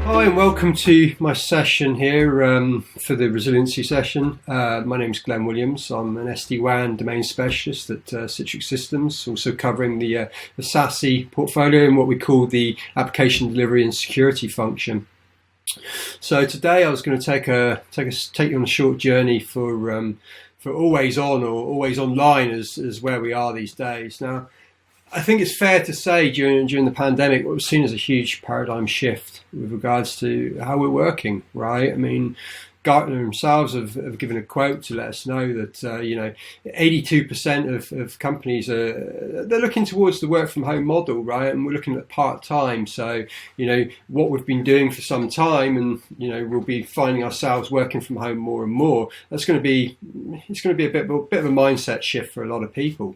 Hi and welcome to my session here for the resiliency session. My name is Glenn Williams. I'm an SD-WAN domain specialist at Citrix Systems, also covering the SASE portfolio and what we call the application delivery and security function. So today I was going to take you on a short journey for always on or always online as where we are these days. Now, I think it's fair to say during the pandemic, what was seen as a huge paradigm shift with regards to how we're working, right? I mean, Gartner themselves have given a quote to let us know that 82% of companies they're looking towards the work from home model, right? And we're looking at part time. So what we've been doing for some time, and we'll be finding ourselves working from home more and more. It's going to be a bit of a mindset shift for a lot of people,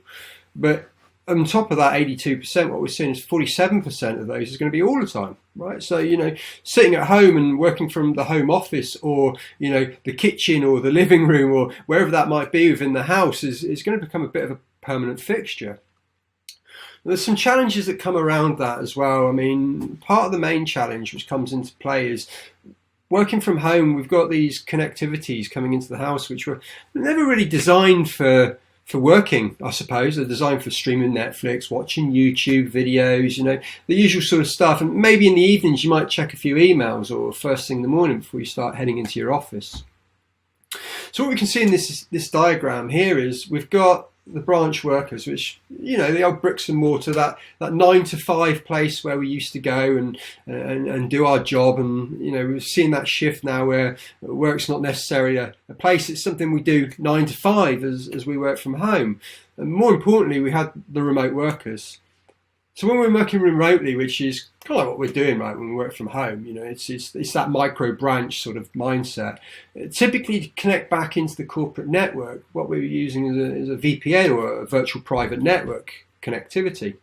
but on top of that 82%, what we're seeing is 47% of those is going to be all the time, right? So, sitting at home and working from the home office or, the kitchen or the living room or wherever that might be within the house is going to become a bit of a permanent fixture. There's some challenges that come around that as well. I mean, part of the main challenge which comes into play is working from home. We've got these connectivities coming into the house which were never really designed for working, I suppose. They're designed for streaming Netflix, watching YouTube videos, the usual sort of stuff. And maybe in the evenings you might check a few emails or first thing in the morning before you start heading into your office. So what we can see in this diagram here is we've got the branch workers, which, the old bricks and mortar, that 9 to 5 place where we used to go and do our job. And, we've seen that shift now where work's not necessarily a place, it's something we do 9 to 5 as we work from home. And more importantly, we had the remote workers. So when we're working remotely, which is kind of like what we're doing, right, when we work from home, it's that micro branch sort of mindset. Typically, to connect back into the corporate network, what we're using is a VPN or a virtual private network connectivity.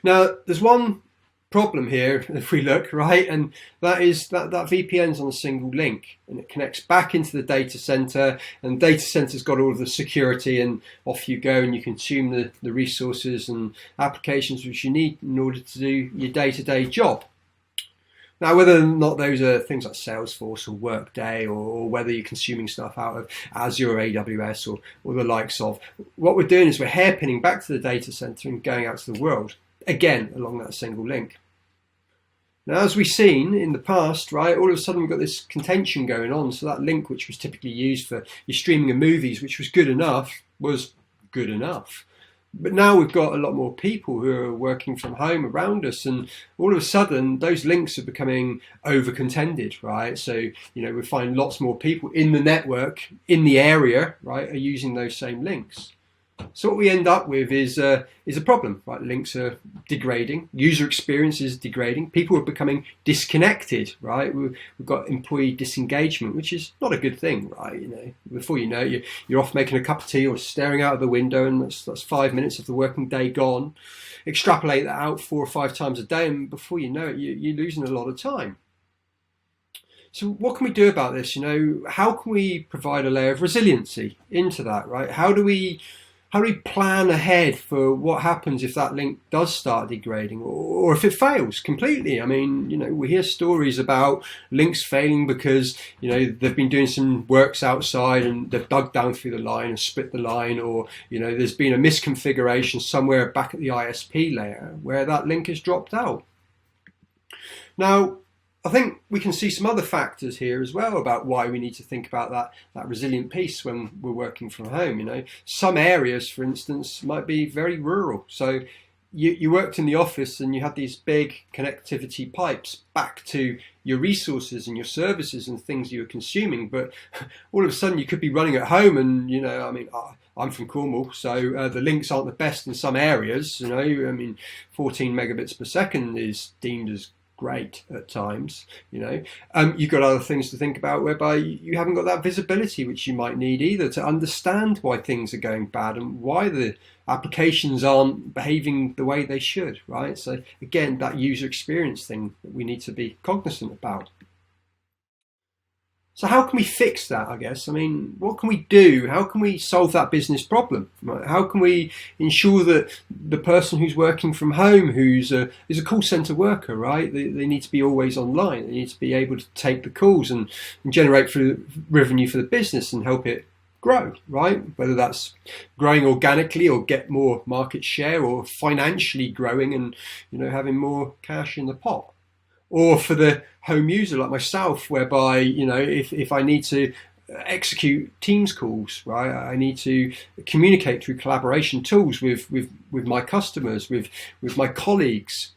Now, there's one problem here if we look, right, and that is that VPN's on a single link and it connects back into the data center, and the data center's got all of the security, and off you go and you consume the resources and applications which you need in order to do your day-to-day job. Now, whether or not those are things like Salesforce or Workday, or whether you're consuming stuff out of Azure or AWS or the likes of, what we're doing is we're hairpinning back to the data center and going out to the world, again, along that single link. Now, as we've seen in the past, right, all of a sudden we've got this contention going on. So that link, which was typically used for your streaming of movies, which was good enough, was good enough. But now we've got a lot more people who are working from home around us, and all of a sudden those links are becoming over-contended, right? So, we find lots more people in the network, in the area, right, are using those same links. So what we end up with is a problem, right? Links are degrading, user experience is degrading, people are becoming disconnected, right? We've got employee disengagement, which is not a good thing, right? Before you know it, you're off making a cup of tea or staring out of the window, and that's 5 minutes of the working day gone. Extrapolate that out 4 or 5 times a day, and before you know it, you're losing a lot of time. So what can we do about this? How can we provide a layer of resiliency into that, right? How do we plan ahead for what happens if that link does start degrading, or if it fails completely? I mean, we hear stories about links failing because, they've been doing some works outside and they've dug down through the line and split the line, or, there's been a misconfiguration somewhere back at the ISP layer where that link has dropped out. Now, I think we can see some other factors here as well about why we need to think about that resilient piece when we're working from home. Some areas, for instance, might be very rural. So you worked in the office and you had these big connectivity pipes back to your resources and your services and things you were consuming. But all of a sudden you could be running at home and, I'm from Cornwall, so the links aren't the best in some areas. 14 megabits per second is deemed as great at times. You've got other things to think about whereby you haven't got that visibility which you might need either to understand why things are going bad and why the applications aren't behaving the way they should, right? So again, that user experience thing that we need to be cognizant about. So how can we fix that, I guess? I mean, what can we do? How can we solve that business problem? Right? How can we ensure that the person who's working from home, is a call center worker, right? They need to be always online. They need to be able to take the calls and generate revenue for the business and help it grow, right? Whether that's growing organically or get more market share, or financially growing and having more cash in the pot. Or for the home user like myself, whereby if I need to execute Teams calls, right, I need to communicate through collaboration tools with my customers, with my colleagues.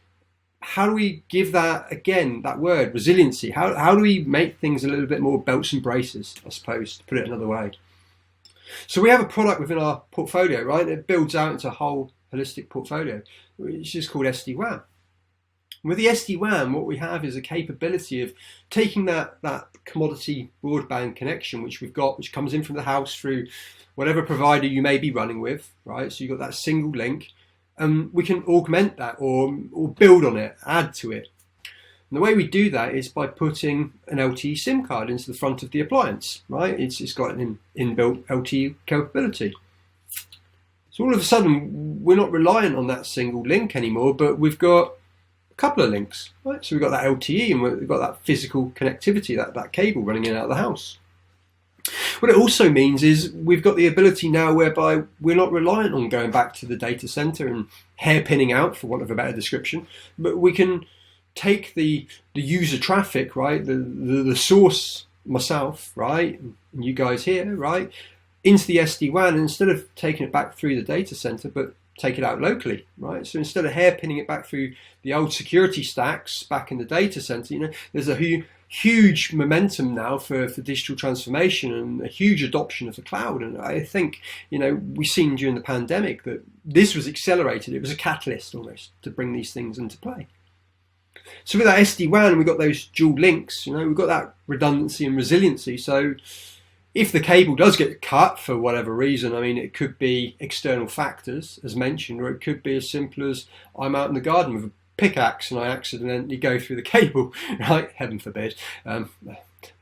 How do we give that, again, that word resiliency? How do we make things a little bit more belts and braces, I suppose, to put it another way? So we have a product within our portfolio, right? It builds out into a whole holistic portfolio, which is called SD-WAN. With the SD-WAN, what we have is a capability of taking that commodity broadband connection, which we've got, which comes in from the house through whatever provider you may be running with, right? So you've got that single link, and we can augment that or build on it, add to it. And the way we do that is by putting an LTE SIM card into the front of the appliance, right? It's got an inbuilt LTE capability. So all of a sudden, we're not reliant on that single link anymore, but we've got a couple of links, right? So we've got that LTE and we've got that physical connectivity, that cable running in and out of the house. What it also means is we've got the ability now whereby we're not reliant on going back to the data center and hairpinning out, for want of a better description, but we can take the user traffic, right, the source, myself, right, and you guys here, right, into the SD-WAN, and instead of taking it back through the data center, but take it out locally, right? So instead of hairpinning it back through the old security stacks back in the data center, there's a huge momentum now for digital transformation and a huge adoption of the cloud. And I think, we've seen during the pandemic that this was accelerated. It was a catalyst almost to bring these things into play. So with that SD-WAN, we've got those dual links, we've got that redundancy and resiliency. So if the cable does get cut for whatever reason, I mean, it could be external factors, as mentioned, or it could be as simple as I'm out in the garden with a pickaxe and I accidentally go through the cable, right? Heaven forbid.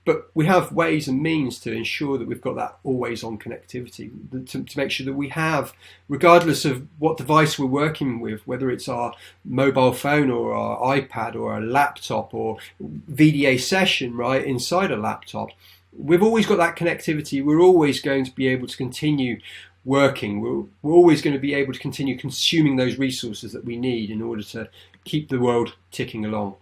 But we have ways and means to ensure that we've got that always-on connectivity, to make sure that we have, regardless of what device we're working with, whether it's our mobile phone or our iPad or our laptop or VDA session, right, inside a laptop, we've always got that connectivity. We're always going to be able to continue working. We're always going to be able to continue consuming those resources that we need in order to keep the world ticking along.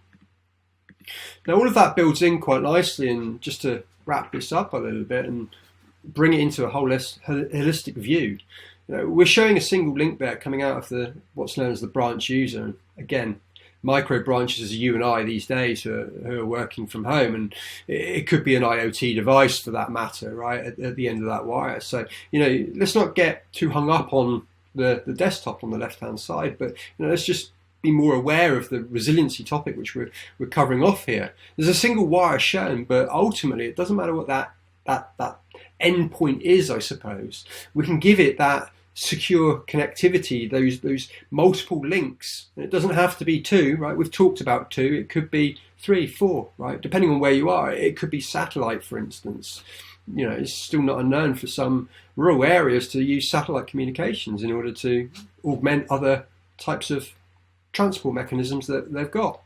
Now, all of that builds in quite nicely, and just to wrap this up a little bit and bring it into a holistic view, we're showing a single link there coming out of what's known as the branch user. And again, micro branches are you and I these days who are working from home, and it could be an IoT device for that matter, right, at the end of that wire. So, let's not get too hung up on the desktop on the left-hand side, but let's just be more aware of the resiliency topic which we're covering off here. There's a single wire shown, but ultimately it doesn't matter what that end point is, I suppose. We can give it that secure connectivity, those multiple links. And it doesn't have to be two, right? We've talked about two. It could be 3, 4, right? Depending on where you are. It could be satellite, for instance. It's still not unknown for some rural areas to use satellite communications in order to augment other types of transport mechanisms that they've got.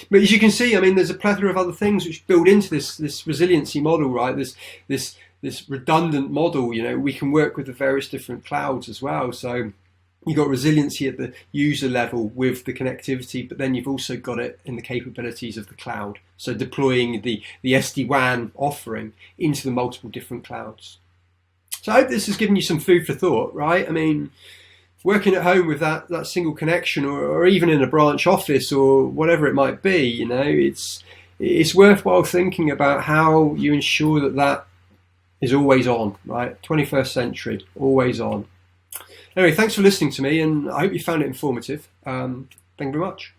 But as you can see, I mean, there's a plethora of other things which build into this resiliency model, right? This redundant model. We can work with the various different clouds as well. So you've got resiliency at the user level with the connectivity, but then you've also got it in the capabilities of the cloud. So deploying the SD-WAN offering into the multiple different clouds. So I hope this has given you some food for thought, right? I mean, working at home with that single connection, or even in a branch office or whatever it might be, it's worthwhile thinking about how you ensure that is always on, right? 21st century, always on. Anyway, thanks for listening to me, and I hope you found it informative. Thank you very much.